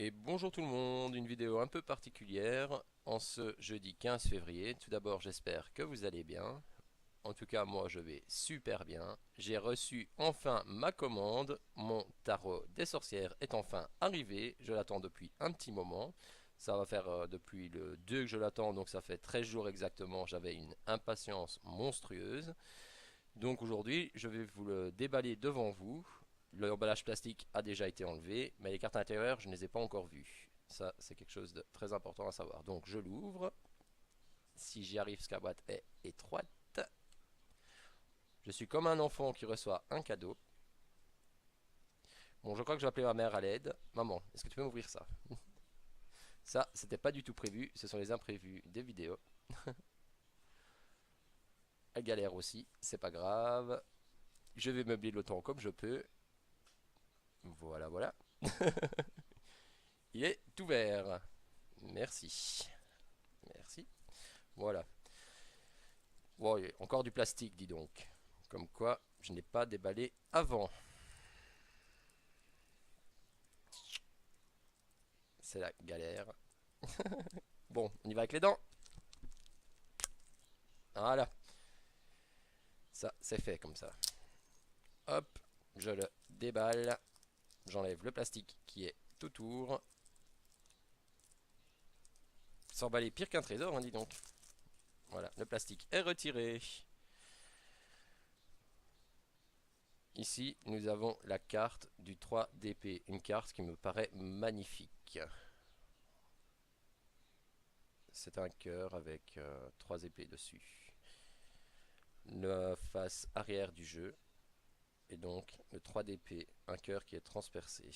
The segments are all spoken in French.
Et bonjour tout le monde, une vidéo un peu particulière en ce jeudi 15 février. Tout d'abord, j'espère que vous allez bien. En tout cas, moi je vais super bien. J'ai reçu enfin ma commande. Mon tarot des sorcières est enfin arrivé. Je l'attends depuis un petit moment. Ça va faire depuis le 2 que je l'attends, donc ça fait 13 jours exactement. J'avais une impatience monstrueuse. Donc aujourd'hui, je vais vous le déballer devant vous. L'emballage plastique a déjà été enlevé, mais les cartes intérieures, je ne les ai pas encore vues. Ça, c'est quelque chose de très important à savoir. Donc je l'ouvre. Si j'y arrive, parce que la boîte est étroite. Je suis comme un enfant qui reçoit un cadeau. Bon, je crois que je vais appeler ma mère à l'aide. Maman, est-ce que tu peux m'ouvrir ça? Ça, c'était pas du tout prévu. Ce sont les imprévus des vidéos. Elle galère aussi, c'est pas grave. Je vais meubler le temps comme je peux. Voilà, voilà. Il est ouvert. Merci. Merci. Voilà. Bon, il y a encore du plastique, dis donc. Comme quoi, je n'ai pas déballé avant. C'est la galère. Bon, on y va avec les dents. Voilà. Ça, c'est fait comme ça. Hop, je le déballe. J'enlève le plastique qui est autour. S'emballer pire qu'un trésor, hein, dis donc. Voilà, le plastique est retiré. Ici, nous avons la carte du 3 d'épée. Une carte qui me paraît magnifique. C'est un cœur avec 3 épées dessus. La face arrière du jeu. Et donc le 3 d'épée, un cœur qui est transpercé.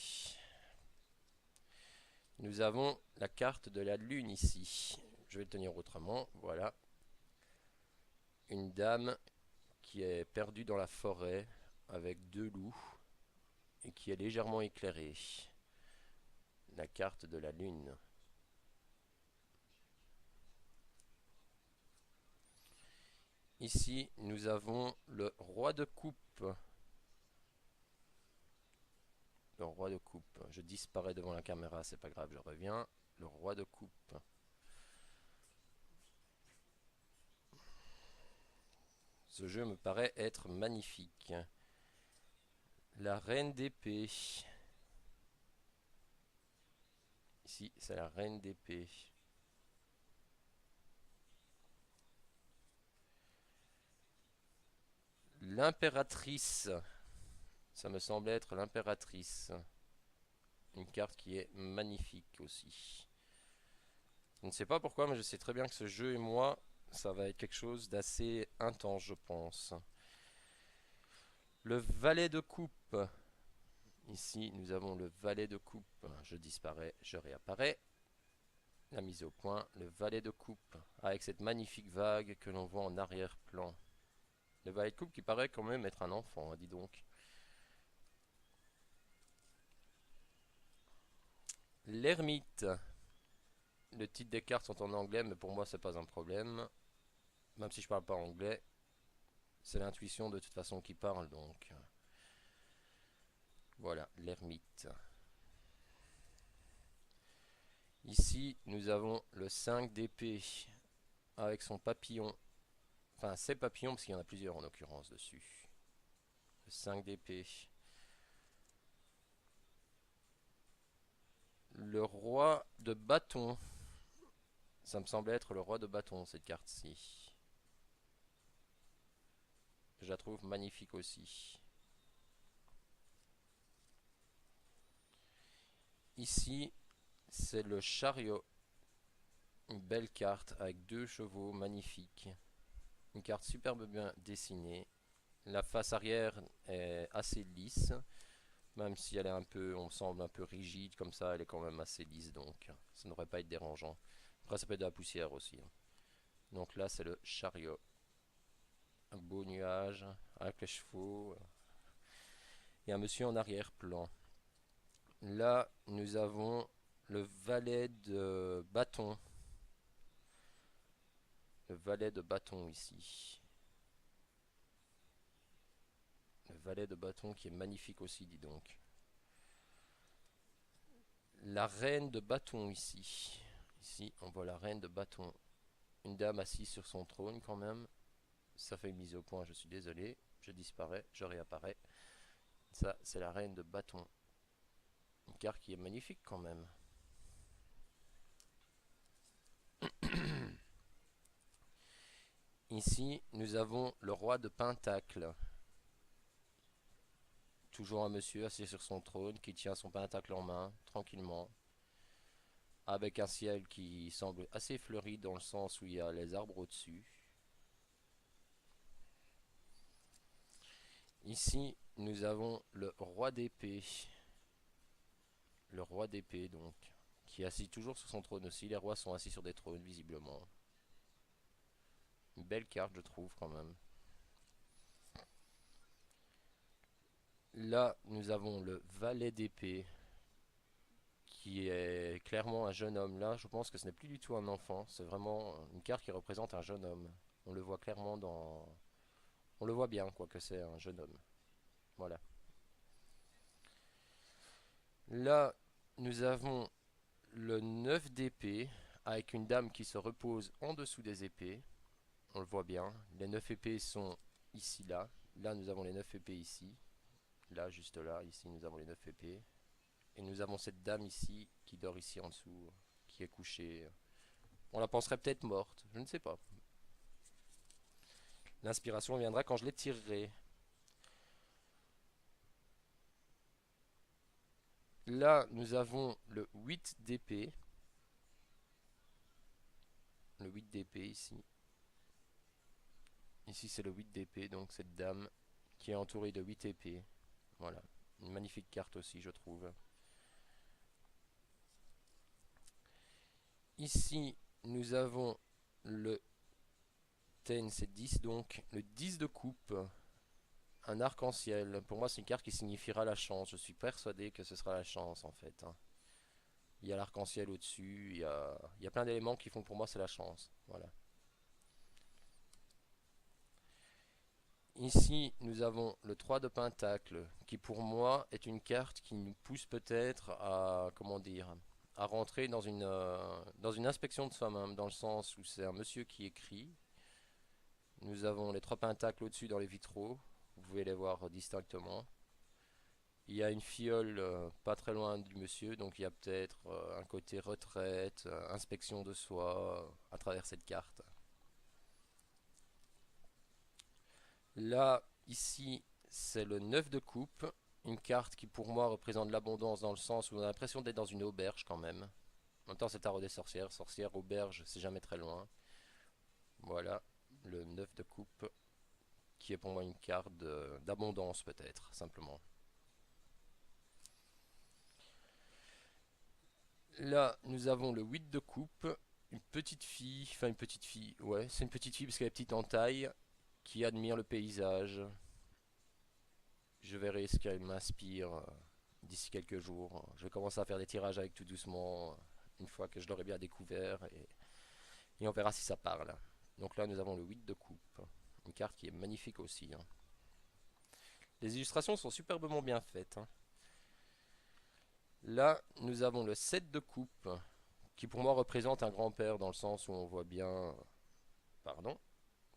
Nous avons la carte de la lune ici. Je vais le tenir autrement. Voilà. Une dame qui est perdue dans la forêt avec 2 loups et qui est légèrement éclairée. La carte de la lune. Ici, nous avons le roi de coupe. Le roi de coupe. Je disparais devant la caméra, c'est pas grave, je reviens. Le roi de coupe. Ce jeu me paraît être magnifique. La reine d'épée. Ici, c'est la reine d'épée. L'impératrice. Ça me semble être l'impératrice. Une carte qui est magnifique aussi. Je ne sais pas pourquoi, mais je sais très bien que ce jeu et moi, ça va être quelque chose d'assez intense, je pense. Le valet de coupe. Ici, nous avons le valet de coupe. Je disparais, je réapparais. La mise au point, le valet de coupe, avec cette magnifique vague que l'on voit en arrière-plan. Le valet de coupe qui paraît quand même être un enfant, hein, dis donc. L'ermite. Le titre des cartes sont en anglais, mais pour moi, c'est pas un problème. Même si je parle pas anglais, c'est l'intuition de toute façon qui parle, donc. Voilà, l'ermite. Ici, nous avons le 5 d'épée avec son papillon. Enfin, ses papillons, parce qu'il y en a plusieurs en l'occurrence dessus. Le 5 d'épée. Le roi de bâton. Ça me semble être le roi de bâton, cette carte-ci. Je la trouve magnifique aussi. Ici, c'est le chariot. Une belle carte avec 2 chevaux magnifiques. Une carte superbe bien dessinée. La face arrière est assez lisse. Même si elle est un peu, on semble un peu rigide comme ça, elle est quand même assez lisse, donc ça ne devrait pas être dérangeant. Après, ça peut être de la poussière aussi. Donc là, c'est le chariot. Un beau nuage avec les chevaux. Et un monsieur en arrière-plan. Là, nous avons le valet de bâton. Le valet de bâton ici. Le valet de bâton qui est magnifique aussi, dis donc. la reine de bâton ici. Ici, on voit la reine de bâton. Une dame assise sur son trône quand même. Ça fait une mise au point, je suis désolé. Je disparais, je réapparais. Ça, c'est la reine de bâton. Une carte qui est magnifique quand même. Ici, nous avons le roi de pentacle. Toujours un monsieur assis sur son trône qui tient son pentacle en main, tranquillement. Avec un ciel qui semble assez fleuri dans le sens où il y a les arbres au-dessus. Ici, nous avons le roi d'épée. Le roi d'épée, donc, qui est assis toujours sur son trône aussi. Les rois sont assis sur des trônes, visiblement. Une belle carte, je trouve, quand même. Là, nous avons le valet d'épée, qui est clairement un jeune homme. Là, je pense que ce n'est plus du tout un enfant. C'est vraiment une carte qui représente un jeune homme. On le voit clairement dans... On le voit bien, quoi, que c'est un jeune homme. Voilà. Là, nous avons le 9 d'épée, avec une dame qui se repose en dessous des épées. On le voit bien. Les 9 épées sont ici, là. Là, nous avons les 9 épées ici. Là, juste là. Ici, nous avons les 9 épées. Et nous avons cette dame ici, qui dort ici en dessous, qui est couchée. On la penserait peut-être morte. Je ne sais pas. L'inspiration viendra quand je les tirerai. Là, nous avons le 8 d'épée. Le 8 d'épée ici. Ici, c'est le 8 d'épée, donc cette dame qui est entourée de 8 épées. Voilà. Une magnifique carte aussi, je trouve. Ici, nous avons le 10, c'est 10 donc. Le 10 de coupe. Un arc-en-ciel. Pour moi, c'est une carte qui signifiera la chance. Je suis persuadé que ce sera la chance, en fait. Il y a l'arc-en-ciel au-dessus. Il y a plein d'éléments qui font pour moi c'est la chance. Voilà. Ici, nous avons le 3 de pentacle, qui pour moi est une carte qui nous pousse peut-être à, comment dire, à rentrer dans une inspection de soi-même, dans le sens où c'est un monsieur qui écrit. Nous avons les 3 pentacles au-dessus dans les vitraux, vous pouvez les voir distinctement. Il y a une fiole pas très loin du monsieur, donc il y a peut-être un côté retraite, inspection de soi à travers cette carte. Là, ici, c'est le 9 de coupe, une carte qui pour moi représente l'abondance dans le sens où on a l'impression d'être dans une auberge quand même. En même temps, c'est tarot des sorcières, sorcière, auberge, c'est jamais très loin. Voilà, le 9 de coupe, qui est pour moi une carte d'abondance peut-être, simplement. Là, nous avons le 8 de coupe, une petite fille, enfin une petite fille, ouais, c'est une petite fille parce qu'elle est petite en taille, qui admire le paysage. Je verrai ce qu'elle m'inspire d'ici quelques jours. Je vais commencer à faire des tirages avec tout doucement, une fois que je l'aurai bien découvert, et on verra si ça parle. Donc là, nous avons le 8 de coupe, une carte qui est magnifique aussi. Les illustrations sont superbement bien faites. Là, nous avons le 7 de coupe, qui pour moi représente un grand-père dans le sens où on voit bien... Pardon.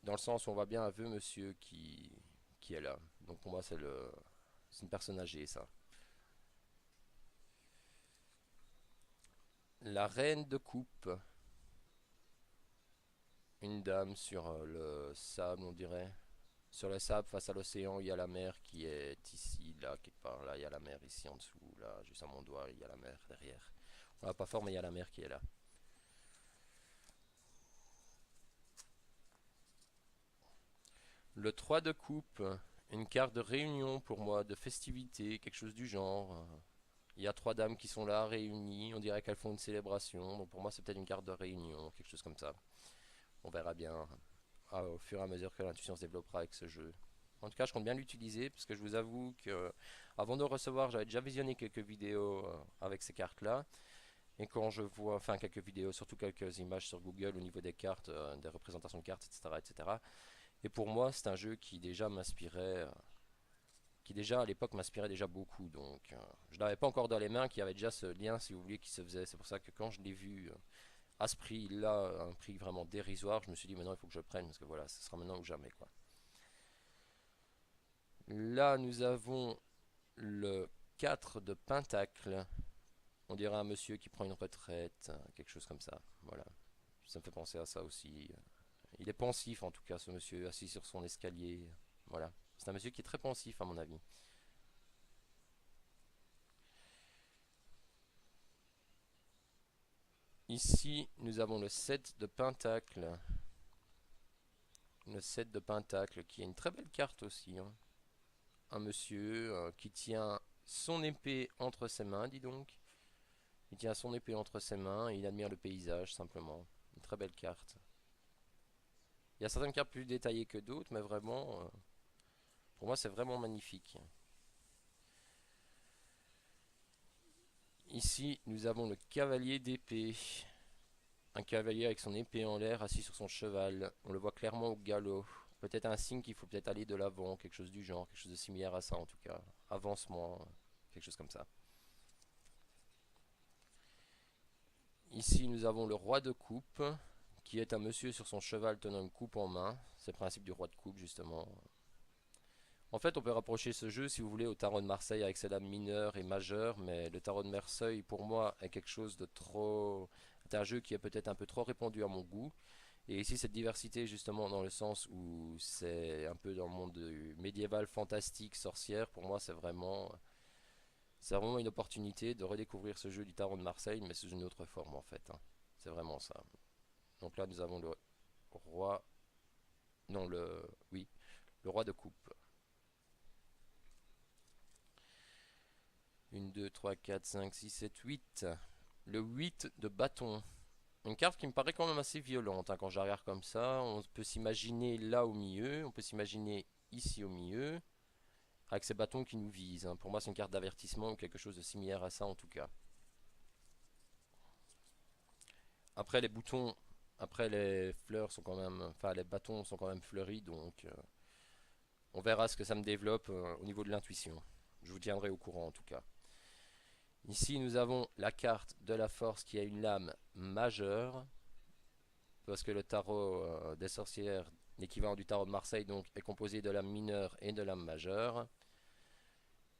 Dans le sens où on voit bien un vieux monsieur qui est là. Donc pour moi, c'est une personne âgée, ça. La reine de coupe. Une dame sur le sable, on dirait. Sur le sable, face à l'océan, il y a la mer qui est ici, là, quelque part. Là, il y a la mer ici en dessous. Là, juste à mon doigt, il y a la mer derrière. On l'a pas fort, mais il y a la mer qui est là. Le 3 de coupe, une carte de réunion pour moi, de festivité, quelque chose du genre. Il y a 3 dames qui sont là, réunies, on dirait qu'elles font une célébration. Donc pour moi, c'est peut-être une carte de réunion, quelque chose comme ça. On verra bien au fur et à mesure que l'intuition se développera avec ce jeu. En tout cas, je compte bien l'utiliser parce que je vous avoue que avant de le recevoir, j'avais déjà visionné quelques vidéos avec ces cartes-là. Et quand je vois, enfin quelques vidéos, surtout quelques images sur Google au niveau des cartes, des représentations de cartes, etc., etc. Et pour moi, c'est un jeu qui déjà m'inspirait, qui déjà à l'époque m'inspirait déjà beaucoup. Donc je l'avais pas encore dans les mains, qui avait déjà ce lien, si vous voulez, qui se faisait. C'est pour ça que quand je l'ai vu à ce prix-là, un prix vraiment dérisoire, je me suis dit maintenant il faut que je le prenne, parce que voilà, ce sera maintenant ou jamais, quoi. Là, nous avons le 4 de Pentacle. On dirait un monsieur qui prend une retraite, quelque chose comme ça. Voilà. Ça me fait penser à ça aussi. Il est pensif en tout cas, ce monsieur, assis sur son escalier. Voilà. C'est un monsieur qui est très pensif à mon avis. Ici, nous avons le 7 de Pentacle. Le 7 de Pentacle, qui est une très belle carte aussi, hein. Un monsieur qui tient son épée entre ses mains, dis donc. Il tient son épée entre ses mains et il admire le paysage simplement. Une très belle carte. Il y a certaines cartes plus détaillées que d'autres, mais vraiment, pour moi, c'est vraiment magnifique. Ici, nous avons le cavalier d'épée. Un cavalier avec son épée en l'air, assis sur son cheval. On le voit clairement au galop. Peut-être un signe qu'il faut peut-être aller de l'avant, quelque chose du genre, quelque chose de similaire à ça en tout cas. Avancement, quelque chose comme ça. Ici, nous avons le roi de coupe, qui est un monsieur sur son cheval tenant une coupe en main. C'est le principe du roi de coupe, justement. En fait, on peut rapprocher ce jeu, si vous voulez, au tarot de Marseille avec ses dames mineures et majeures, mais le tarot de Marseille, pour moi, est quelque chose de trop... C'est un jeu qui est peut-être un peu trop répandu à mon goût. Et ici, cette diversité, justement, dans le sens où c'est un peu dans le monde médiéval, fantastique, sorcière, pour moi, c'est vraiment une opportunité de redécouvrir ce jeu du tarot de Marseille, mais sous une autre forme, en fait, hein. C'est vraiment ça. Donc là, nous avons le roi... Non, le... Oui, le roi de coupe. 1, 2, 3, 4, 5, 6, 7, 8. Le 8 de bâton. Une carte qui me paraît quand même assez violente, hein, quand je la regarde comme ça. On peut s'imaginer là au milieu, on peut s'imaginer ici au milieu, avec ces bâtons qui nous visent, hein. Pour moi, c'est une carte d'avertissement ou quelque chose de similaire à ça en tout cas. Après, les boutons, après les fleurs sont quand même, enfin les bâtons sont quand même fleuris, donc on verra ce que ça me développe au niveau de l'intuition. Je vous tiendrai au courant en tout cas. Ici, nous avons la carte de la force qui a une lame majeure, parce que le tarot des sorcières, l'équivalent du tarot de Marseille, donc, est composé de lames mineures et de lames majeures.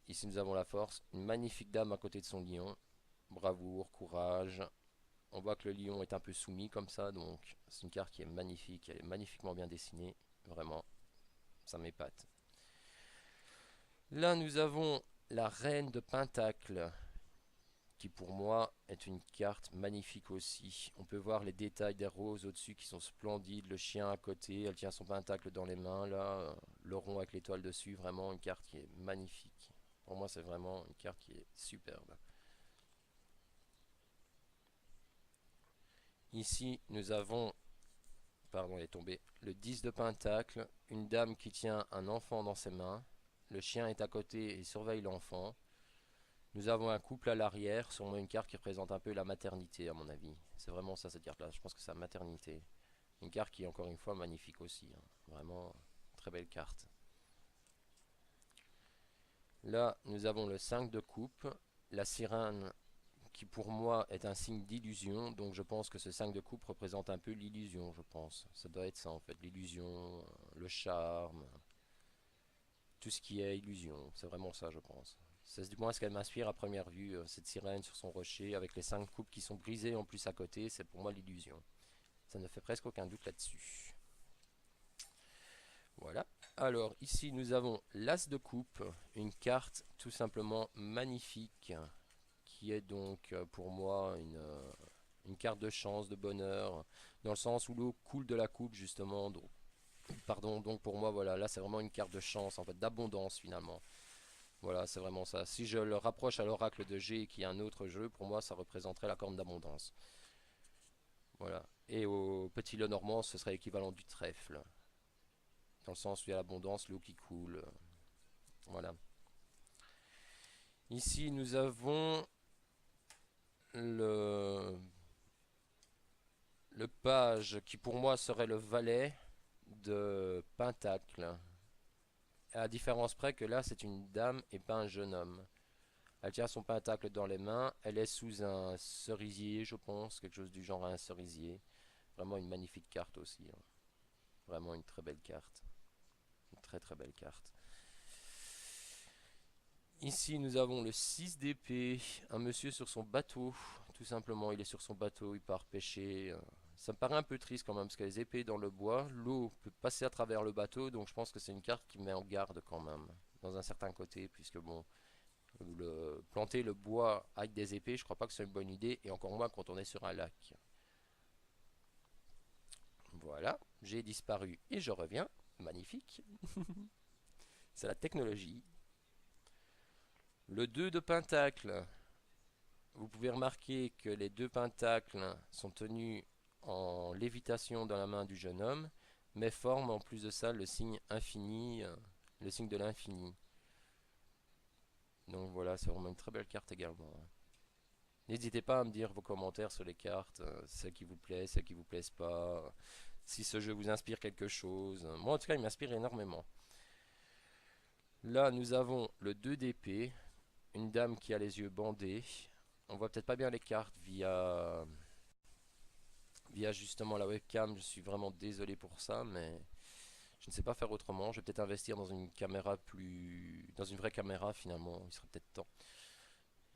Ici, nous avons la force, une magnifique dame à côté de son lion. Bravoure, courage. On voit que le lion est un peu soumis comme ça, donc c'est une carte qui est magnifique, elle est magnifiquement bien dessinée, vraiment, ça m'épate. Là, nous avons la reine de Pentacle, qui pour moi est une carte magnifique aussi. On peut voir les détails des roses au-dessus qui sont splendides, le chien à côté, elle tient son pentacle dans les mains là, le rond avec l'étoile dessus, vraiment une carte qui est magnifique. Pour moi c'est vraiment une carte qui est superbe. Ici nous avons, pardon elle est tombée, le 10 de pentacle, une dame qui tient un enfant dans ses mains, le chien est à côté et surveille l'enfant. Nous avons un couple à l'arrière, sûrement une carte qui représente un peu la maternité à mon avis. C'est vraiment ça cette carte là, je pense que c'est la maternité. Une carte qui est encore une fois magnifique aussi, hein. Vraiment très belle carte. Là nous avons le 5 de coupe, la sirène qui pour moi est un signe d'illusion, donc je pense que ce 5 de coupe représente un peu l'illusion, je pense. Ça doit être ça en fait, l'illusion, le charme, tout ce qui est illusion, c'est vraiment ça je pense. C'est du moins ce qu'elle m'inspire à première vue, cette sirène sur son rocher, avec les 5 coupes qui sont brisées en plus à côté, c'est pour moi l'illusion. Ça ne fait presque aucun doute là-dessus. Voilà. Alors ici nous avons l'As de coupe, une carte tout simplement magnifique, qui est donc pour moi une carte de chance, de bonheur, dans le sens où l'eau coule de la coupe justement. Donc, pardon, donc pour moi voilà, là c'est vraiment une carte de chance, en fait, d'abondance finalement. Voilà, c'est vraiment ça. Si je le rapproche à l'oracle de G, qui est un autre jeu, pour moi, ça représenterait la corne d'abondance. Voilà. Et au petit Lenormand, ce serait l'équivalent du trèfle. Dans le sens où il y a l'abondance, l'eau qui coule. Voilà. Ici, nous avons le, le page, qui pour moi serait le valet de Pentacle. À la différence près que là, c'est une dame et pas un jeune homme. Elle tient son pentacle dans les mains. Elle est sous un cerisier, je pense, quelque chose du genre à un cerisier. Vraiment une magnifique carte aussi, hein. Vraiment une très belle carte. Une très très belle carte. Ici, nous avons le 6 d'épée. Un monsieur sur son bateau. Tout simplement, il est sur son bateau, il part pêcher. Ça me paraît un peu triste quand même, parce que les épées dans le bois, l'eau peut passer à travers le bateau, donc je pense que c'est une carte qui met en garde quand même, dans un certain côté, puisque bon, planter le bois avec des épées, je crois pas que c'est une bonne idée, et encore moins quand on est sur un lac. Voilà, j'ai disparu et je reviens. Magnifique. C'est la technologie. Le 2 de pentacle. Vous pouvez remarquer que les deux pentacles sont tenus en lévitation dans la main du jeune homme, mais forment en plus de ça le signe infini, le signe de l'infini. Donc voilà, c'est vraiment une très belle carte également, hein. N'hésitez pas à me dire vos commentaires sur les cartes, celles qui vous plaisent, celles qui vous plaisent pas, si ce jeu vous inspire quelque chose. Moi en tout cas, il m'inspire énormément. Là, nous avons le 2 d'épée, une dame qui a les yeux bandés. On voit peut-être pas bien les cartes via justement la webcam. Je suis vraiment désolé pour ça, mais je ne sais pas faire autrement. Je vais peut-être investir dans une caméra dans une vraie caméra finalement. Il serait peut-être temps,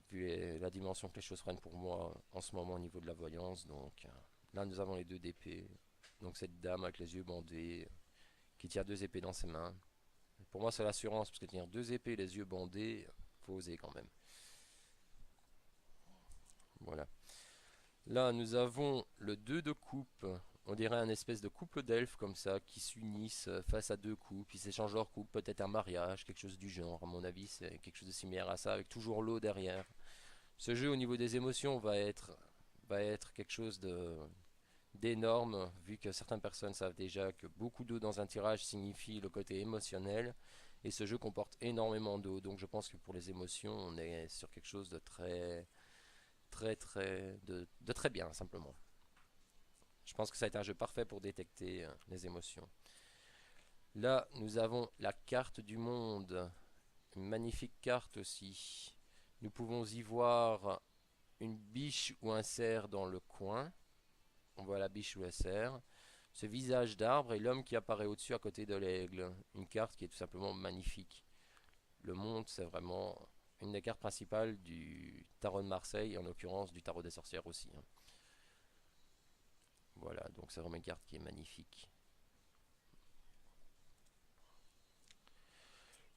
vu la dimension que les choses prennent pour moi en ce moment au niveau de la voyance. Donc là, nous avons les 2 d'épée. Donc cette dame avec les yeux bandés, qui tient 2 épées dans ses mains. Pour moi, c'est l'assurance, parce que tenir 2 épées, les yeux bandés, faut oser quand même. Voilà. Là, nous avons le 2 de coupe. On dirait un espèce de couple d'elfes comme ça, qui s'unissent face à 2 coupes, ils s'échangent leur coupe, peut-être un mariage, quelque chose du genre. À mon avis, c'est quelque chose de similaire à ça, avec toujours l'eau derrière. Ce jeu, au niveau des émotions, va être quelque chose d'énorme, vu que certaines personnes savent déjà que beaucoup d'eau dans un tirage signifie le côté émotionnel, et ce jeu comporte énormément d'eau, donc je pense que pour les émotions, on est sur quelque chose de de très bien, simplement. Je pense que ça a été un jeu parfait pour détecter les émotions. Là, nous avons la carte du monde, une magnifique carte aussi. Nous pouvons y voir une biche ou un cerf dans le coin. On voit la biche ou le cerf. Ce visage d'arbre et l'homme qui apparaît au-dessus à côté de l'aigle. Une carte qui est tout simplement magnifique. Le monde, c'est vraiment une des cartes principales du tarot de Marseille, en l'occurrence du tarot des sorcières aussi, hein. Voilà, donc c'est vraiment une carte qui est magnifique.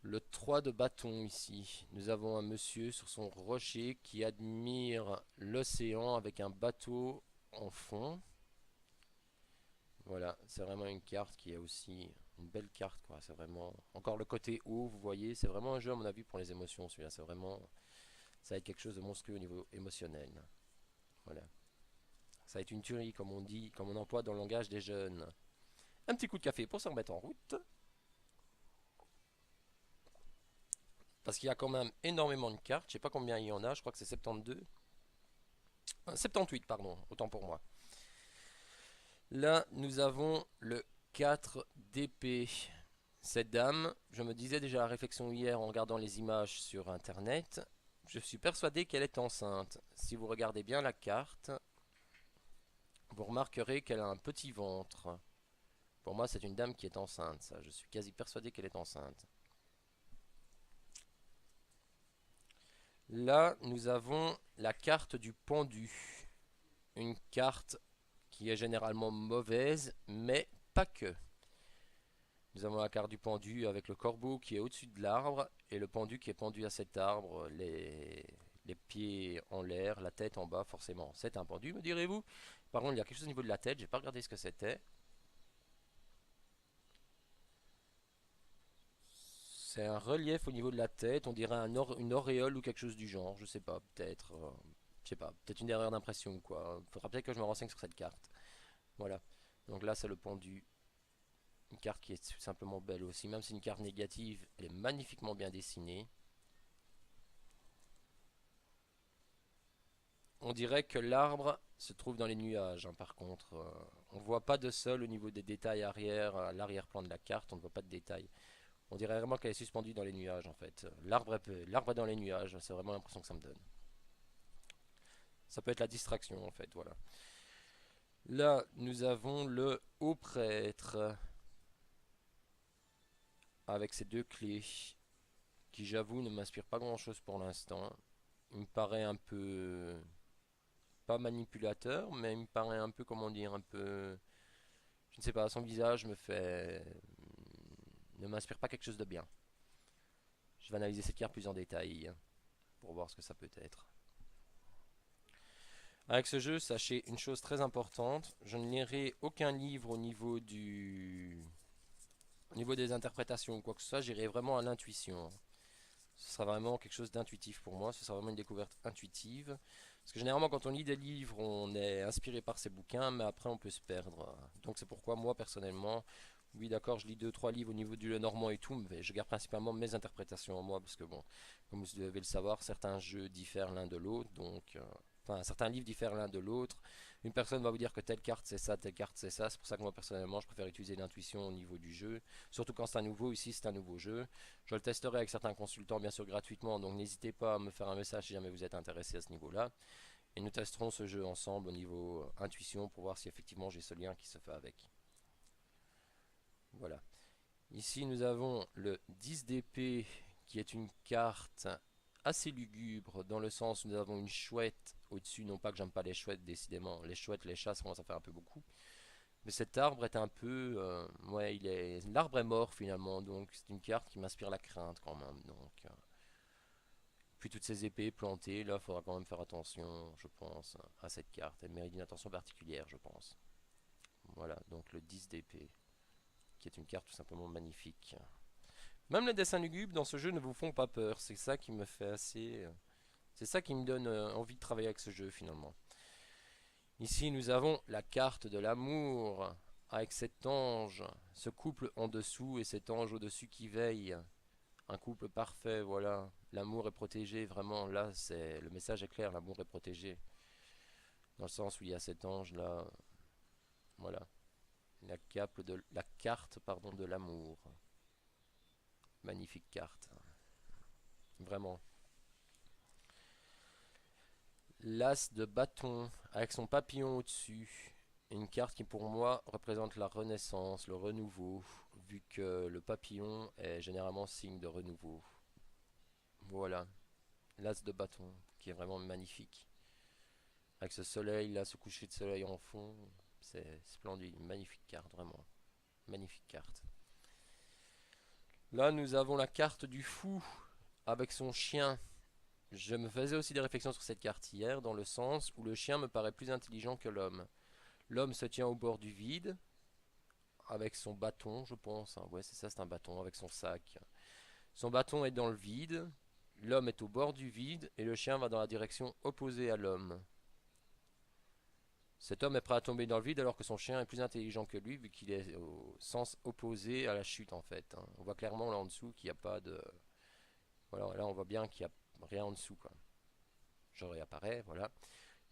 Le 3 de bâton ici. Nous avons un monsieur sur son rocher qui admire l'océan avec un bateau en fond. Voilà, c'est vraiment une carte qui est aussi une belle carte, quoi. C'est vraiment encore le côté haut, vous voyez, c'est vraiment un jeu à mon avis pour les émotions, celui-là. C'est vraiment, ça va être quelque chose de monstrueux au niveau émotionnel. Voilà, ça va être une tuerie comme on dit, comme on emploie dans le langage des jeunes. Un petit coup de café pour se remettre en route, parce qu'il y a quand même énormément de cartes. Je sais pas combien il y en a, je crois que c'est 72. 78, pardon, autant pour moi. Là, nous avons le 4 d'épée. Cette dame, je me disais déjà la réflexion hier en regardant les images sur internet, je suis persuadé qu'elle est enceinte. Si vous regardez bien la carte, vous remarquerez qu'elle a un petit ventre. Pour moi, c'est une dame qui est enceinte, ça. Je suis quasi persuadé qu'elle est enceinte. Là, nous avons la carte du pendu. Une carte qui est généralement mauvaise, mais pas que. Nous avons la carte du pendu avec le corbeau qui est au-dessus de l'arbre et le pendu qui est pendu à cet arbre, les pieds en l'air, la tête en bas, forcément. C'est un pendu, me direz-vous. Par contre, il y a quelque chose au niveau de la tête, j'ai pas regardé ce que c'était. C'est un relief au niveau de la tête, on dirait une auréole ou quelque chose du genre, je sais pas, peut-être. Je sais pas, peut-être une erreur d'impression ou quoi. Faudra peut-être que je me renseigne sur cette carte. Voilà. Donc là, c'est le pendu. Une carte qui est tout simplement belle aussi. Même si c'est une carte négative, elle est magnifiquement bien dessinée. On dirait que l'arbre se trouve dans les nuages, hein, par contre. On ne voit pas de sol au niveau des détails arrière, à l'arrière-plan de la carte, on ne voit pas de détails. On dirait vraiment qu'elle est suspendue dans les nuages en fait. L'arbre est dans les nuages, c'est vraiment l'impression que ça me donne. Ça peut être la distraction en fait, voilà. Là, nous avons le haut prêtre avec ses deux clés qui, j'avoue, ne m'inspire pas grand-chose pour l'instant. Il me paraît un peu pas manipulateur, mais il me paraît un peu, comment dire, un peu, je ne sais pas, son visage ne m'inspire pas quelque chose de bien. Je vais analyser cette carte plus en détail pour voir ce que ça peut être. Avec ce jeu, sachez une chose très importante, je ne lirai aucun livre au niveau des interprétations ou quoi que ce soit, j'irai vraiment à l'intuition. Ce sera vraiment quelque chose d'intuitif pour moi, ce sera vraiment une découverte intuitive. Parce que généralement quand on lit des livres, on est inspiré par ces bouquins, mais après on peut se perdre. Donc c'est pourquoi moi personnellement, oui d'accord, je lis deux trois livres au niveau du Lenormand et tout, mais je garde principalement mes interprétations en moi, parce que bon, comme vous devez le savoir, certains jeux diffèrent l'un de l'autre, enfin certains livres diffèrent l'un de l'autre. Une personne va vous dire que telle carte c'est ça, telle carte c'est ça, c'est pour ça que moi personnellement je préfère utiliser l'intuition au niveau du jeu, surtout quand c'est un nouveau, ici c'est un nouveau jeu. Je le testerai avec certains consultants bien sûr gratuitement, donc n'hésitez pas à me faire un message si jamais vous êtes intéressé à ce niveau-là. Et nous testerons ce jeu ensemble au niveau intuition pour voir si effectivement j'ai ce lien qui se fait avec. Voilà. Ici nous avons le 10 d'épée qui est une carte assez lugubre dans le sens où nous avons une chouette au-dessus. Non pas que j'aime pas les chouettes décidément, les chouettes, les chats ça commence à faire un peu beaucoup. Mais cet arbre est un peu... ouais, l'arbre est mort finalement, donc c'est une carte qui m'inspire la crainte quand même. Puis toutes ces épées plantées, là, il faudra quand même faire attention, je pense, à cette carte. Elle mérite une attention particulière, je pense. Voilà, donc le 10 d'épée, qui est une carte tout simplement magnifique. Même les dessins lugubres dans ce jeu ne vous font pas peur, c'est ça qui me fait assez... c'est ça qui me donne envie de travailler avec ce jeu finalement. Ici, nous avons la carte de l'amour, avec cet ange, ce couple en dessous et cet ange au-dessus qui veille. Un couple parfait, voilà. L'amour est protégé, vraiment. Là, c'est le message est clair, l'amour est protégé. Dans le sens où il y a cet ange là, voilà. La carte, pardon, de l'amour. Magnifique carte, vraiment. L'as de bâton avec son papillon au-dessus. Une carte qui pour moi représente la renaissance, le renouveau, vu que le papillon est généralement signe de renouveau. Voilà, l'as de bâton qui est vraiment magnifique. Avec ce soleil là, ce coucher de soleil en fond, c'est splendide, une magnifique carte, vraiment. Magnifique carte. Là, nous avons la carte du fou avec son chien. Je me faisais aussi des réflexions sur cette carte hier, dans le sens où le chien me paraît plus intelligent que l'homme. L'homme se tient au bord du vide, avec son bâton, je pense. Hein. Ouais, c'est ça, c'est un bâton, avec son sac. Son bâton est dans le vide, l'homme est au bord du vide, et le chien va dans la direction opposée à l'homme. Cet homme est prêt à tomber dans le vide alors que son chien est plus intelligent que lui vu qu'il est au sens opposé à la chute en fait. Hein. On voit clairement là en dessous qu'il n'y a pas de... Voilà, là on voit bien qu'il n'y a rien en dessous quoi. Je réapparais, voilà.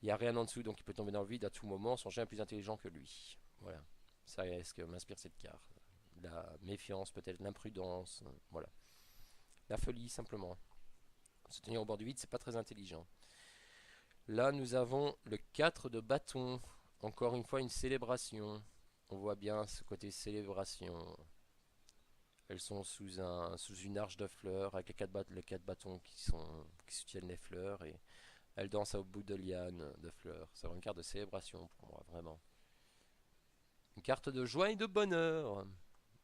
Il n'y a rien en dessous donc il peut tomber dans le vide à tout moment. Son chien est plus intelligent que lui. Voilà. Ça est ce que m'inspire cette carte. La méfiance peut-être, l'imprudence, voilà. La folie simplement. Se tenir au bord du vide c'est pas très intelligent. Là, nous avons le 4 de bâton. Encore une fois, une célébration. On voit bien ce côté célébration. Elles sont sous une arche de fleurs avec les quatre bâtons qui soutiennent les fleurs et elles dansent au bout de lianes de fleurs. C'est une carte de célébration pour moi, vraiment. Une carte de joie et de bonheur.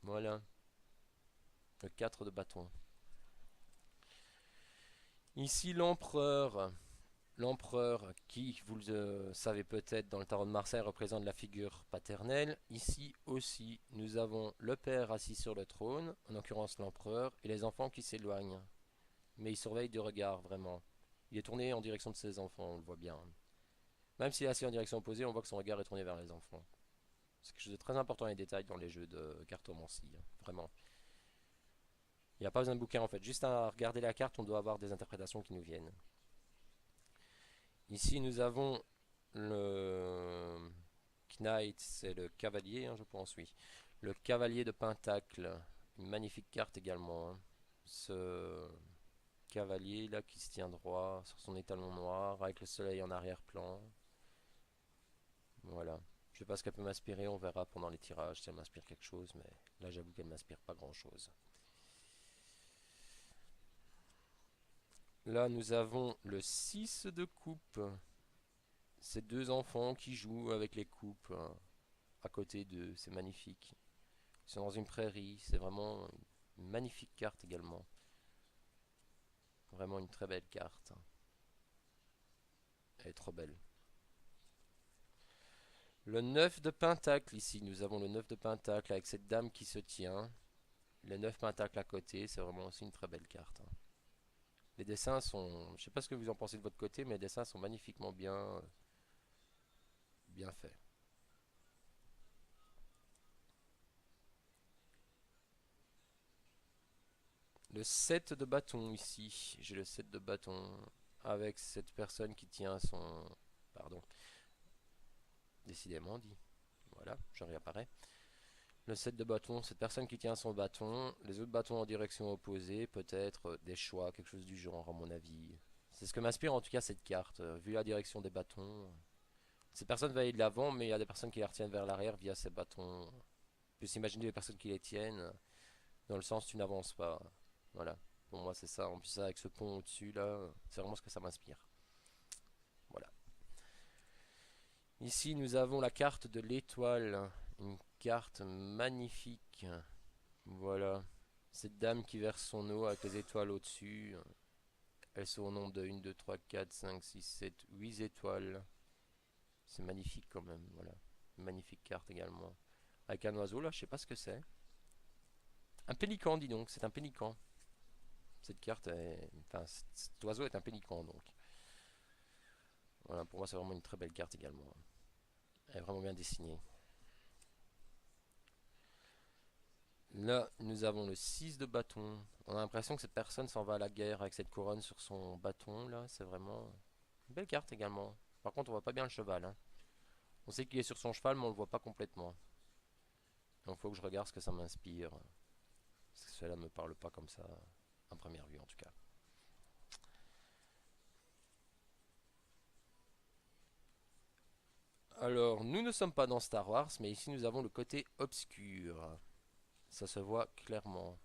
Voilà. Le 4 de bâton. Ici, l'empereur. L'empereur, qui, vous le savez peut-être, dans le tarot de Marseille, représente la figure paternelle. Ici aussi, nous avons le père assis sur le trône, en l'occurrence l'empereur, et les enfants qui s'éloignent. Mais il surveille du regard, vraiment. Il est tourné en direction de ses enfants, on le voit bien. Même s'il est assis en direction opposée, on voit que son regard est tourné vers les enfants. C'est quelque chose de très important les détails dans les jeux de cartomancie, hein, vraiment. Il n'y a pas besoin de bouquin en fait, juste à regarder la carte, on doit avoir des interprétations qui nous viennent. Ici, nous avons le Knight, c'est le cavalier, hein, je pense, oui. Le cavalier de Pentacle Une magnifique carte également, hein. Ce cavalier là qui se tient droit sur son étalon noir avec le soleil en arrière-plan. Voilà. Je sais pas ce qu'elle peut m'inspirer, on verra pendant les tirages si elle m'inspire quelque chose, mais là j'avoue qu'elle m'inspire pas grand-chose. Là nous avons le 6 de coupe. Ces deux enfants qui jouent avec les coupes à côté d'eux, c'est magnifique. Ils sont dans une prairie, c'est vraiment une magnifique carte également. Vraiment une très belle carte. Elle est trop belle. Le 9 de pentacle ici, nous avons le 9 de pentacle avec cette dame qui se tient. Le 9 pentacle à côté, c'est vraiment aussi une très belle carte, hein. Les dessins sont, je sais pas ce que vous en pensez de votre côté, mais les dessins sont magnifiquement bien faits. Le 7 de bâton ici, j'ai le 7 de bâton avec cette personne qui tient son... Pardon, décidément dit. Voilà, je réapparais. Le 7 de bâton, cette personne qui tient son bâton, les autres bâtons en direction opposée, peut-être des choix, quelque chose du genre à mon avis. C'est ce que m'inspire en tout cas cette carte, vu la direction des bâtons. Ces personnes veulent aller de l'avant, mais il y a des personnes qui les retiennent vers l'arrière via ces bâtons. On peut s'imaginer les personnes qui les tiennent, dans le sens tu n'avances pas. Voilà, pour moi c'est ça. En plus ça avec ce pont au-dessus là, c'est vraiment ce que ça m'inspire. Voilà. Ici nous avons la carte de l'étoile, une carte magnifique. Voilà, cette dame qui verse son eau avec les étoiles au-dessus. Elles sont au nombre de 1, 2, 3, 4, 5, 6, 7, 8 étoiles. C'est magnifique quand même, voilà. Magnifique carte également. Avec un oiseau là, je sais pas ce que c'est. Un pélican, dis donc, c'est un pélican. Cette carte est... Enfin, cet oiseau est un pélican donc. Voilà, pour moi c'est vraiment une très belle carte également. Elle est vraiment bien dessinée. Là, nous avons le 6 de bâton. On a l'impression que cette personne s'en va à la guerre avec cette couronne sur son bâton là. C'est vraiment une belle carte également. Par contre, on voit pas bien le cheval, hein. On sait qu'il est sur son cheval, mais on le voit pas complètement. Donc, il faut que je regarde ce que ça m'inspire. Parce que cela me parle pas comme ça, à première vue en tout cas. Alors, nous ne sommes pas dans Star Wars, mais ici nous avons le côté obscur. Ça se voit clairement.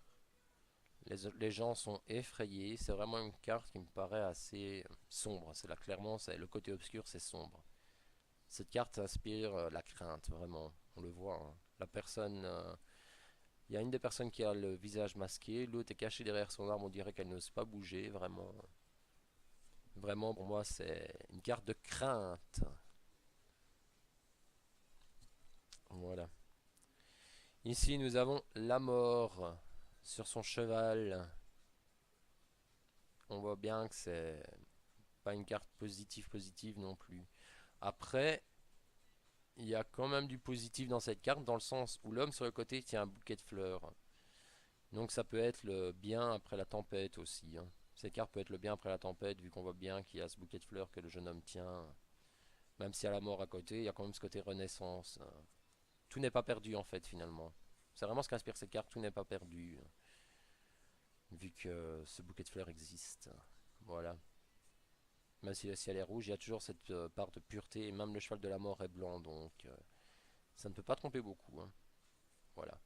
Les gens sont effrayés. C'est vraiment une carte qui me paraît assez sombre. C'est là clairement, c'est le côté obscur, c'est sombre. Cette carte inspire la crainte, vraiment. On le voit, hein. La personne, il y a une des personnes qui a le visage masqué, l'autre est cachée derrière son arme. On dirait qu'elle n'ose pas bouger. Vraiment, vraiment pour moi, c'est une carte de crainte. Voilà. Ici, nous avons la mort sur son cheval. On voit bien que c'est pas une carte positive non plus. Après, il y a quand même du positif dans cette carte, dans le sens où l'homme sur le côté tient un bouquet de fleurs. Donc ça peut être le bien après la tempête aussi, hein. Cette carte peut être le bien après la tempête, vu qu'on voit bien qu'il y a ce bouquet de fleurs que le jeune homme tient. Même s'il y a la mort à côté, il y a quand même ce côté renaissance. Tout n'est pas perdu en fait finalement. C'est vraiment ce qu'inspire cette carte, tout n'est pas perdu, vu que ce bouquet de fleurs existe. Voilà. Même si le ciel est rouge, il y a toujours cette part de pureté, et même le cheval de la mort est blanc, donc ça ne peut pas tromper beaucoup, hein. Voilà.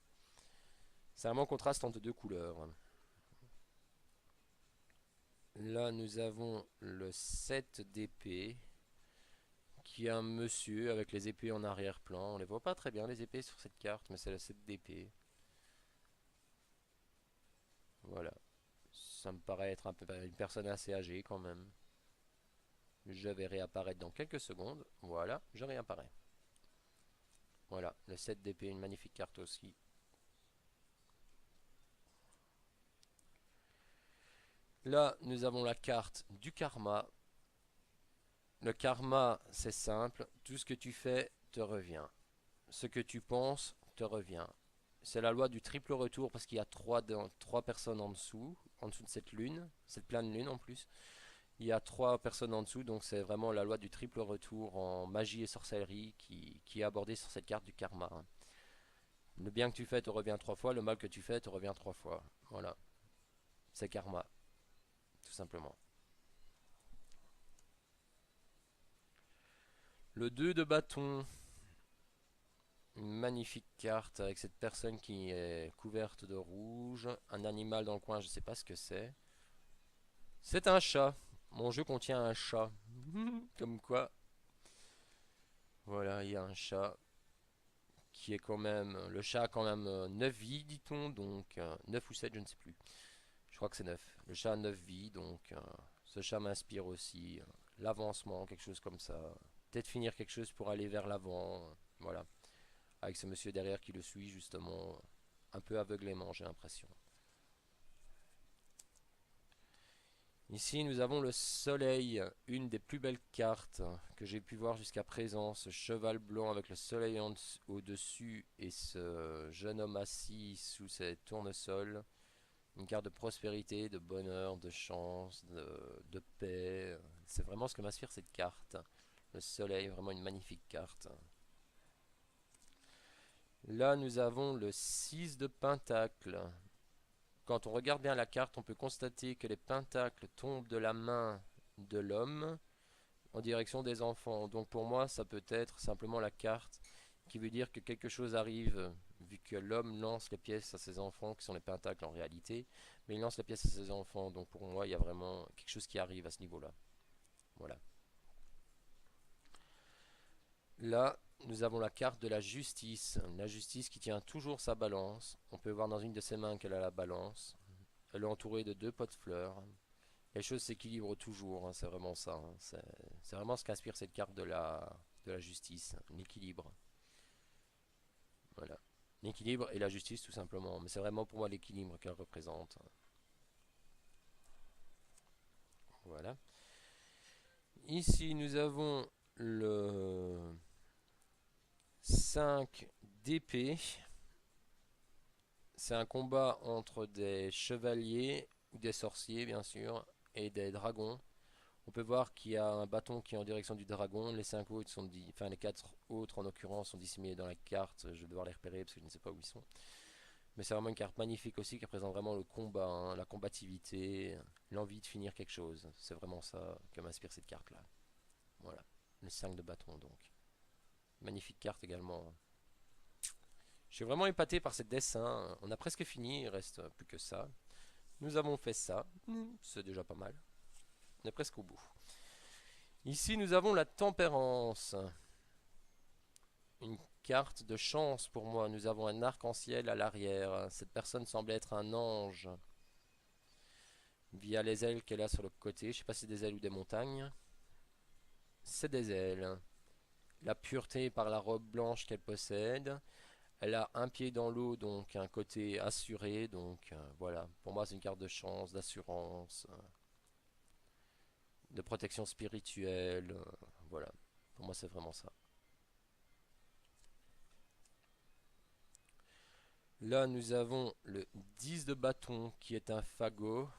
C'est vraiment contraste entre deux couleurs. Là, nous avons le 7 d'épée, qui est un monsieur avec les épées en arrière-plan. On les voit pas très bien, les épées sur cette carte, mais c'est le 7 d'épée. Voilà. Ça me paraît être un peu une personne assez âgée quand même. Je vais réapparaître dans quelques secondes. Voilà, je réapparais. Voilà, le 7 d'épée, une magnifique carte aussi. Là, nous avons la carte du karma. Le karma, c'est simple. Tout ce que tu fais te revient. Ce que tu penses te revient. C'est la loi du triple retour parce qu'il y a trois personnes en dessous de cette lune, cette pleine lune en plus. Il y a trois personnes en dessous, donc c'est vraiment la loi du triple retour en magie et sorcellerie qui est abordée sur cette carte du karma. Le bien que tu fais te revient 3 fois, le mal que tu fais te revient 3 fois. Voilà, c'est karma, tout simplement. Le 2 de bâton, une magnifique carte avec cette personne qui est couverte de rouge. Un animal dans le coin, je ne sais pas ce que c'est. C'est un chat. Mon jeu contient un chat. Comme quoi, voilà, il y a un chat qui est quand même... Le chat a quand même 9 vies, dit-on, donc 9 ou 7, je ne sais plus. Je crois que c'est 9. Le chat a 9 vies, donc ce chat m'inspire aussi. L'avancement, quelque chose comme ça. Peut-être finir quelque chose pour aller vers l'avant. Voilà. Avec ce monsieur derrière qui le suit, justement, un peu aveuglément, j'ai l'impression. Ici, nous avons le soleil, une des plus belles cartes que j'ai pu voir jusqu'à présent. Ce cheval blanc avec le soleil au-dessus et ce jeune homme assis sous ses tournesols. Une carte de prospérité, de bonheur, de chance, de paix. C'est vraiment ce que m'inspire cette carte. Le soleil, vraiment une magnifique carte. Là, nous avons le 6 de pentacle. Quand on regarde bien la carte, on peut constater que les pentacles tombent de la main de l'homme en direction des enfants. Donc pour moi, ça peut être simplement la carte qui veut dire que quelque chose arrive, vu que l'homme lance les pièces à ses enfants, qui sont les pentacles en réalité, mais il lance les pièces à ses enfants. Donc pour moi, il y a vraiment quelque chose qui arrive à ce niveau-là. Voilà. Là, nous avons la carte de la justice. La justice qui tient toujours sa balance. On peut voir dans une de ses mains qu'elle a la balance. Elle est entourée de 2 pots de fleurs. Les choses s'équilibrent toujours, hein, c'est vraiment ça. Hein. C'est vraiment ce qu'inspire cette carte de la justice, l'équilibre. Voilà. L'équilibre et la justice tout simplement. Mais c'est vraiment pour moi l'équilibre qu'elle représente. Voilà. Ici nous avons le 5 d'épée. C'est un combat entre des chevaliers ou des sorciers bien sûr et des dragons. On peut voir qu'il y a un bâton qui est en direction du dragon. Les 5 autres sont enfin les 4 autres en l'occurrence sont dissimulés dans la carte. Je vais devoir les repérer parce que je ne sais pas où ils sont. Mais c'est vraiment une carte magnifique aussi qui représente vraiment le combat, hein, la combativité, l'envie de finir quelque chose. C'est vraiment ça que m'inspire cette carte là. Voilà. Le 5 de bâton donc. Magnifique carte également. Je suis vraiment épaté par ce dessin. On a presque fini, il reste plus que ça. Nous avons fait ça. C'est déjà pas mal. On est presque au bout. Ici, nous avons la tempérance. Une carte de chance pour moi. Nous avons un arc-en-ciel à l'arrière. Cette personne semble être un ange. Via les ailes qu'elle a sur le côté. Je ne sais pas si c'est des ailes ou des montagnes. C'est des ailes. La pureté par la robe blanche qu'elle possède. Elle a un pied dans l'eau, donc un côté assuré. Donc voilà, pour moi c'est une carte de chance, d'assurance, de protection spirituelle. Voilà, pour moi c'est vraiment ça. Là nous avons le 10 de bâton qui est un fagot.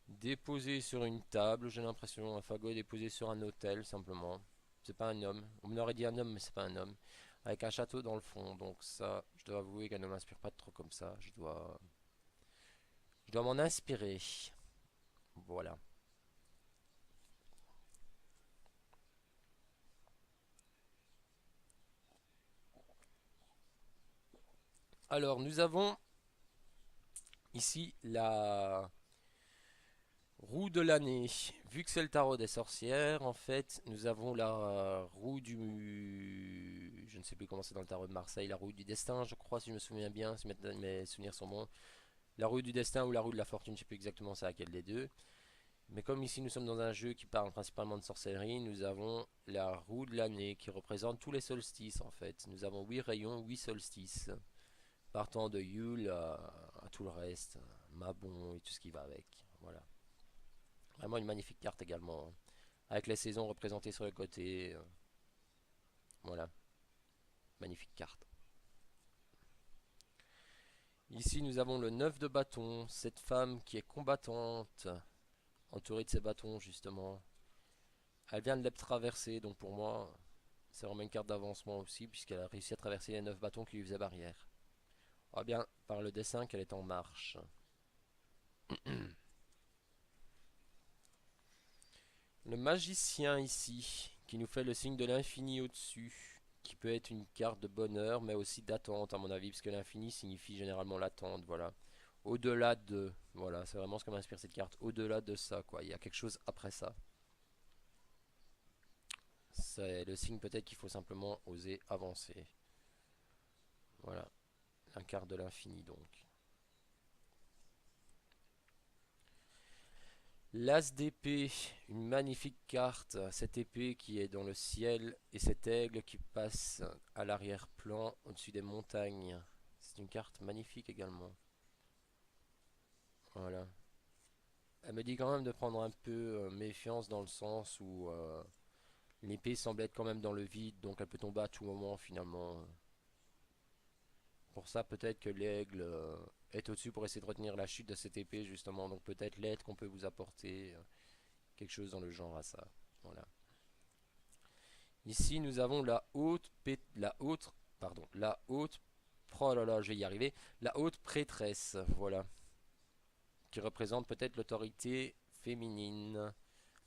Déposé sur une table, j'ai l'impression. Un fagot est déposé sur un autel simplement. C'est pas un homme. On aurait dit un homme, mais c'est pas un homme. Avec un château dans le fond. Donc ça, je dois avouer qu'elle ne m'inspire pas trop comme ça. Je dois m'en inspirer. Voilà. Alors, nous avons ici la roue de l'année. Vu que c'est le tarot des sorcières, en fait, nous avons la roue du... Je ne sais plus comment c'est dans le tarot de Marseille. La roue du destin, je crois, si je me souviens bien, si mes souvenirs sont bons. La roue du destin ou la roue de la fortune, je ne sais plus exactement c'est laquelle des deux. Mais comme ici nous sommes dans un jeu qui parle principalement de sorcellerie, nous avons la roue de l'année qui représente tous les solstices en fait. Nous avons 8 rayons, 8 solstices. Partant de Yule à tout le reste, Mabon et tout ce qui va avec. Voilà. Vraiment une magnifique carte également. Hein. Avec les saisons représentées sur le côté. Voilà. Magnifique carte. Ici nous avons le 9 de bâton. Cette femme qui est combattante. Entourée de ses bâtons justement. Elle vient de les traverser. Donc pour moi C'est vraiment une carte d'avancement aussi, puisqu'elle a réussi à traverser les 9 bâtons qui lui faisaient barrière. On voit bien par le dessin qu'elle est en marche. Le magicien ici, qui nous fait le signe de l'infini au-dessus, qui peut être une carte de bonheur, mais aussi d'attente à mon avis, parce que l'infini signifie généralement l'attente, voilà. Au-delà de, voilà, c'est vraiment ce que m'inspire cette carte, au-delà de ça, quoi, il y a quelque chose après ça. C'est le signe peut-être qu'il faut simplement oser avancer. Voilà, un quart de l'infini donc. L'As d'épée, une magnifique carte, cette épée qui est dans le ciel et cet aigle qui passe à l'arrière-plan au-dessus des montagnes. C'est une carte magnifique également. Voilà. Elle me dit quand même de prendre un peu méfiance dans le sens où l'épée semble être quand même dans le vide, donc elle peut tomber à tout moment finalement. Pour ça, peut-être que l'aigle est au-dessus pour essayer de retenir la chute de cette épée justement. Donc peut-être l'aide qu'on peut vous apporter, quelque chose dans le genre à ça. Voilà. Ici, nous avons la haute, oh là là, je vais y arriver, la haute prêtresse, voilà, qui représente peut-être l'autorité féminine,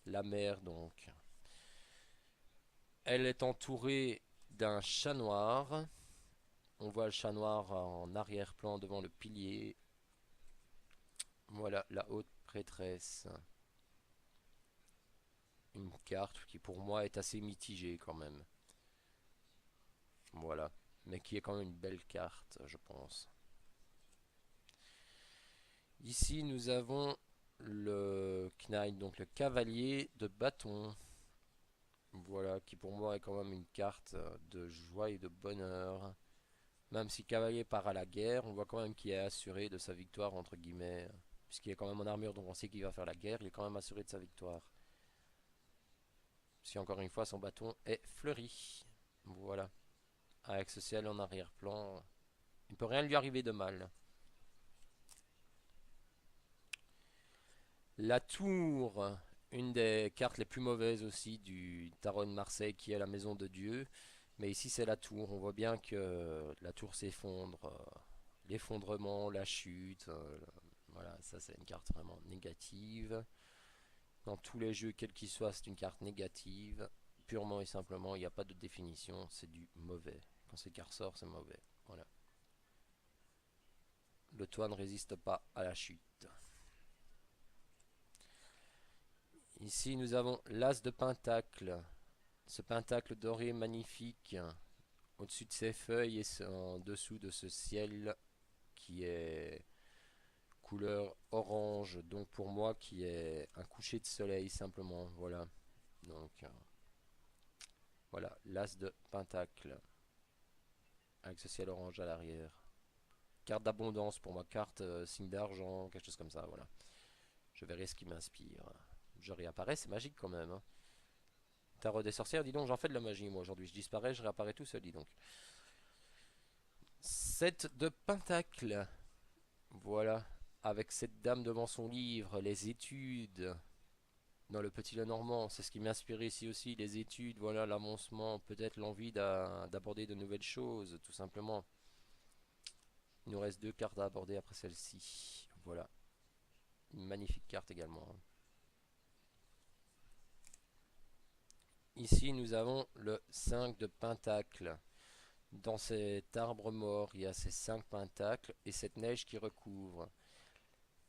la mère donc. Elle est entourée d'un chat noir. On voit le chat noir en arrière-plan devant le pilier. Voilà, la haute prêtresse. Une carte qui pour moi est assez mitigée quand même. Voilà, mais qui est quand même une belle carte, je pense. Ici, nous avons le Knight, donc le cavalier de bâton. Voilà, qui pour moi est quand même une carte de joie et de bonheur. Même si cavalier part à la guerre, on voit quand même qu'il est assuré de sa victoire, entre guillemets. Puisqu'il est quand même en armure, donc on sait qu'il va faire la guerre, il est quand même assuré de sa victoire. Si encore une fois, son bâton est fleuri. Voilà. Avec ce ciel en arrière-plan, il ne peut rien lui arriver de mal. La tour, une des cartes les plus mauvaises aussi du tarot de Marseille, qui est la maison de Dieu. Mais ici c'est la tour, on voit bien que la tour s'effondre. L'effondrement, la chute, voilà, ça c'est une carte vraiment négative. Dans tous les jeux, quel qu'il soit, c'est une carte négative. Purement et simplement, il n'y a pas de définition, c'est du mauvais. Quand cette carte sort, c'est mauvais. Voilà. Le toit ne résiste pas à la chute. Ici, nous avons l'As de Pentacle. Ce pentacle doré magnifique au-dessus de ses feuilles et en dessous de ce ciel qui est couleur orange. Donc pour moi, qui est un coucher de soleil simplement. Voilà. Donc voilà, l'As de Pentacle avec ce ciel orange à l'arrière. Carte d'abondance pour moi, carte signe d'argent, quelque chose comme ça. Voilà. Je verrai ce qui m'inspire. Je réapparais, c'est magique quand même. Hein. Tarot des sorcières, dis donc, j'en fais de la magie moi aujourd'hui. Je disparais, je réapparais tout seul, dis donc. 7 de Pentacle. Voilà. Avec cette dame devant son livre, les études. Dans le Petit Lenormand, c'est ce qui m'inspire ici aussi, les études, voilà, l'avancement, peut-être l'envie d'aborder de nouvelles choses, tout simplement. Il nous reste deux cartes à aborder après celle-ci. Voilà. Une magnifique carte également. Ici, nous avons le 5 de Pentacle. Dans cet arbre mort, il y a ces 5 pentacles et cette neige qui recouvre.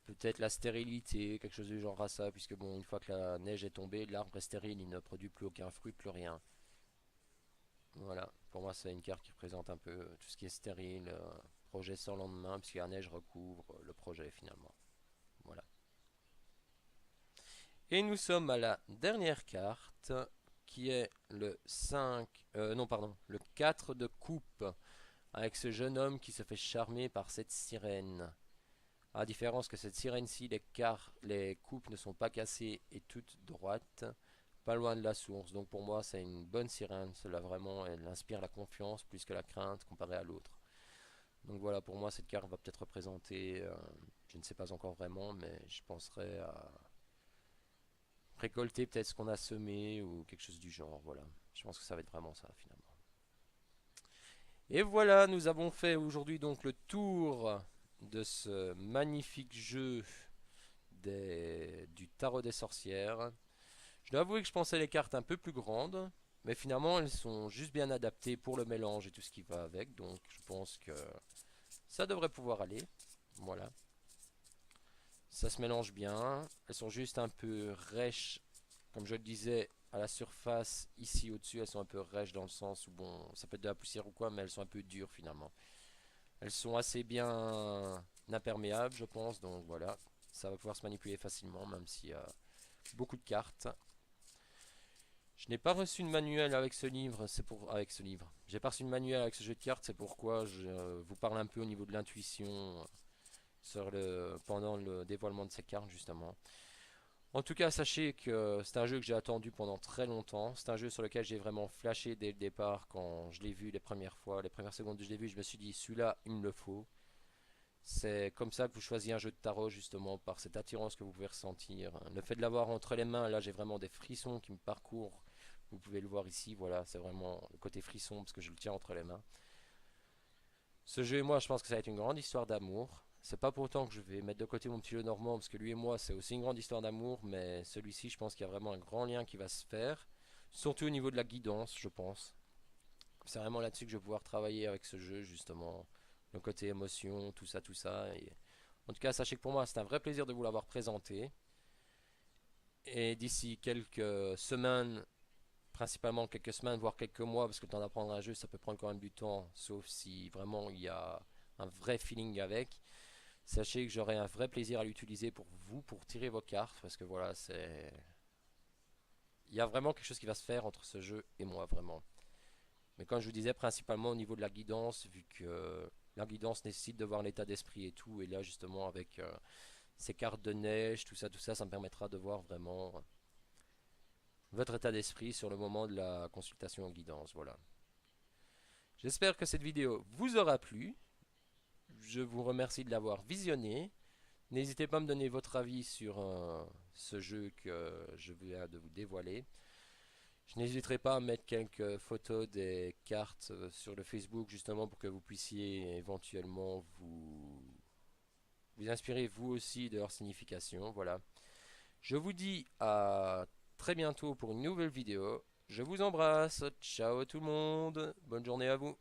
Peut-être la stérilité, quelque chose du genre à ça, puisque bon, une fois que la neige est tombée, l'arbre est stérile, il ne produit plus aucun fruit, plus rien. Voilà, pour moi c'est une carte qui représente un peu tout ce qui est stérile, projet sans lendemain, puisque la neige recouvre le projet finalement. Voilà. Et nous sommes à la dernière carte, qui est le 5, non pardon, le 4 de coupe, avec ce jeune homme qui se fait charmer par cette sirène. À la différence que cette sirène-ci, les coupes ne sont pas cassées et toutes droites, pas loin de la source. Donc pour moi, c'est une bonne sirène. Cela vraiment, elle inspire la confiance plus que la crainte comparée à l'autre. Donc voilà, pour moi, cette carte va peut-être représenter, je ne sais pas encore vraiment, mais je penserais à récolter peut-être ce qu'on a semé ou quelque chose du genre. Voilà. Je pense que ça va être vraiment ça finalement. Et voilà, nous avons fait aujourd'hui donc le tour de ce magnifique jeu du tarot des sorcières. Je dois avouer que je pensais les cartes un peu plus grandes, mais finalement elles sont juste bien adaptées pour le mélange et tout ce qui va avec, donc je pense que ça devrait pouvoir aller. Voilà. Ça se mélange bien. Elles sont juste un peu rêches, comme je le disais, à la surface, ici au-dessus, elles sont un peu rêches dans le sens où, bon, ça peut être de la poussière ou quoi, mais elles sont un peu dures finalement. Elles sont assez bien imperméables, je pense, donc voilà. Ça va pouvoir se manipuler facilement, même s'il y a beaucoup de cartes. Je n'ai pas reçu de manuel avec ce livre, c'est pour avec ce livre. J'ai pas reçu de manuel avec ce jeu de cartes, c'est pourquoi je vous parle un peu au niveau de l'intuition pendant le dévoilement de ces cartes justement. En tout cas, sachez que c'est un jeu que j'ai attendu pendant très longtemps. C'est un jeu sur lequel j'ai vraiment flashé dès le départ quand je l'ai vu les premières fois. Les premières secondes que je l'ai vu, je me suis dit, celui-là, il me le faut. C'est comme ça que vous choisissez un jeu de tarot, justement, par cette attirance que vous pouvez ressentir. Le fait de l'avoir entre les mains, là, j'ai vraiment des frissons qui me parcourent. Vous pouvez le voir ici, voilà, c'est vraiment le côté frisson parce que je le tiens entre les mains. Ce jeu et moi, je pense que ça va être une grande histoire d'amour. C'est pas pour autant que je vais mettre de côté mon petit jeu normand, parce que lui et moi, c'est aussi une grande histoire d'amour, mais celui-ci, je pense qu'il y a vraiment un grand lien qui va se faire. Surtout au niveau de la guidance, je pense. C'est vraiment là-dessus que je vais pouvoir travailler avec ce jeu, justement. Le côté émotion, tout ça, tout ça. Et en tout cas, sachez que pour moi, c'est un vrai plaisir de vous l'avoir présenté. Et d'ici quelques semaines, principalement quelques semaines, voire quelques mois, parce que le temps d'apprendre un jeu, ça peut prendre quand même du temps, sauf si vraiment il y a un vrai feeling avec. Sachez que j'aurai un vrai plaisir à l'utiliser pour vous, pour tirer vos cartes, parce que voilà, c'est... Il y a vraiment quelque chose qui va se faire entre ce jeu et moi, vraiment. Mais comme je vous disais, principalement au niveau de la guidance, vu que la guidance nécessite de voir l'état d'esprit et tout, et là justement avec ces cartes de neige, tout ça, ça me permettra de voir vraiment votre état d'esprit sur le moment de la consultation en guidance, voilà. J'espère que cette vidéo vous aura plu. Je vous remercie de l'avoir visionné. N'hésitez pas à me donner votre avis sur ce jeu que je viens de vous dévoiler. Je n'hésiterai pas à mettre quelques photos des cartes sur le Facebook justement pour que vous puissiez éventuellement vous inspirer vous aussi de leur signification. Voilà. Je vous dis à très bientôt pour une nouvelle vidéo. Je vous embrasse. Ciao tout le monde. Bonne journée à vous.